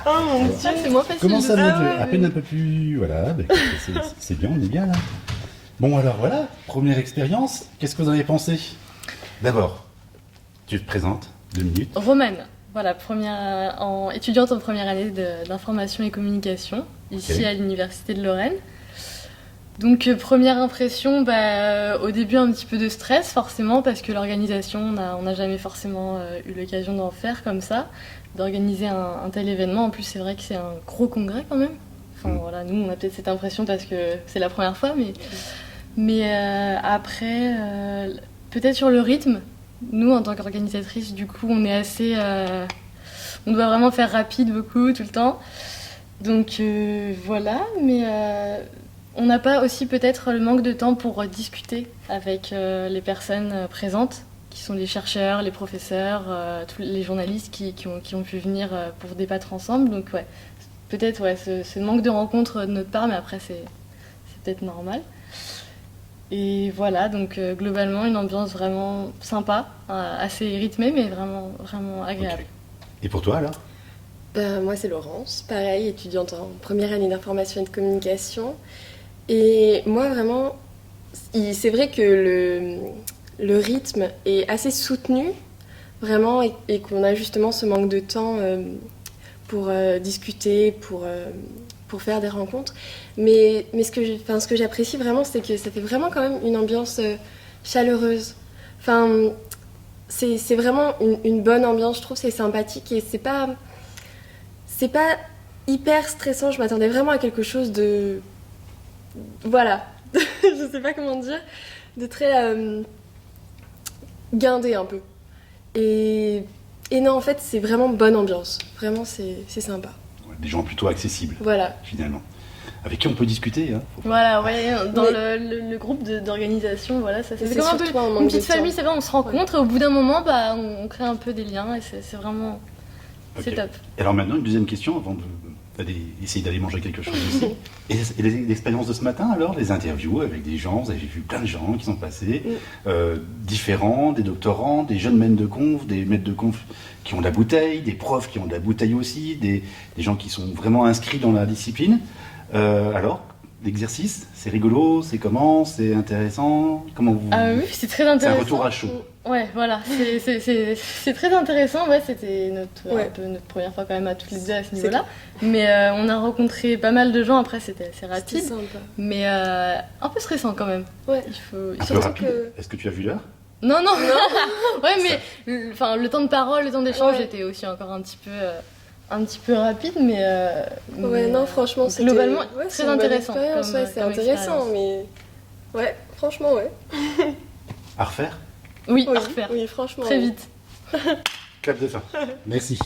Oh mon Dieu, c'est moins facile. Comment ça, mon Dieu? ouais. À peine un peu plus... Voilà, bah, écoutez, c'est bien, on est bien là. Bon alors voilà, première expérience, qu'est-ce que vous avez pensé? D'abord, tu te présentes, 2 minutes. Romane, voilà, étudiante en première année d'information et communication, ici Ok. à l'Université de Lorraine. Donc première impression, au début un petit peu de stress forcément parce que l'organisation, on n'a jamais forcément eu l'occasion d'en faire comme ça, d'organiser un tel événement. En plus c'est vrai que c'est un gros congrès quand même. Enfin voilà, nous on a peut-être cette impression parce que c'est la première fois, mais après, peut-être sur le rythme, nous en tant qu'organisatrice, du coup on est assez... on doit vraiment faire rapide beaucoup tout le temps. Donc voilà, mais... on n'a pas aussi peut-être le manque de temps pour discuter avec les personnes présentes, qui sont les chercheurs, les professeurs, tous les journalistes qui ont pu venir pour débattre ensemble. Donc ouais, peut-être ouais, ce manque de rencontres de notre part, mais après c'est peut-être normal. Et voilà, donc globalement une ambiance vraiment sympa, assez rythmée, mais vraiment, vraiment agréable. Ok. Et pour toi alors? Moi, c'est Laurence, pareil, étudiante en première année d'information et de communication. Et moi, vraiment, c'est vrai que le rythme est assez soutenu, vraiment, et qu'on a justement ce manque de temps pour discuter, pour faire des rencontres. Mais ce que j'apprécie vraiment, c'est que ça fait vraiment quand même une ambiance chaleureuse. Enfin, c'est vraiment une bonne ambiance, je trouve, c'est sympathique et c'est pas hyper stressant. Je m'attendais vraiment à quelque chose de... Voilà, je sais pas comment dire, de très guindé un peu. Et non, en fait, c'est vraiment bonne ambiance. Vraiment, c'est sympa. Ouais, des gens plutôt accessibles, Voilà. finalement. Avec qui on peut discuter, hein. Voilà, ouais, dans Oui. le groupe d'organisation, voilà, ça C'est c'est comme un peu surtout un manque une petite de temps. famille, c'est vrai, on se rencontre et au bout d'un moment, on crée un peu des liens et c'est vraiment, c'est Ok. top. Et alors maintenant, une deuxième question avant essayer d'aller manger quelque chose ici. Et l'expérience de ce matin alors, les interviews avec des gens, vous avez vu plein de gens qui sont passés, différents, des doctorants, des jeunes des maîtres de conf qui ont de la bouteille, des profs qui ont de la bouteille aussi, des gens qui sont vraiment inscrits dans la discipline. Alors, l'exercice, c'est rigolo, c'est comment, c'est intéressant, comment vous... Ah oui, c'est très C'est un intéressant. retour à chaud. Ouais, voilà, c'est très intéressant. Ouais, c'était un Ouais. peu notre première fois quand même à toutes les deux à ce niveau-là. Mais on a rencontré pas mal de gens. Après, c'était assez C'était rapide, sympa. mais un peu stressant quand même. Ouais. Il faut. Un peu Surtout rapide. que- Est-ce que tu as vu l'heure? Non, non. Ouais, mais le temps de parole, le temps d'échange Ouais. était aussi encore un petit peu rapide, mais. Ouais, non, franchement, c'était... globalement ouais, très c'est une bonne intéressant. expérience, comme, ouais, c'est comme intéressant, expérience. mais... Ouais, franchement, ouais. À refaire? Oui, Oui, à refaire. oui, franchement. Très oui. vite. Clap de fin. Merci.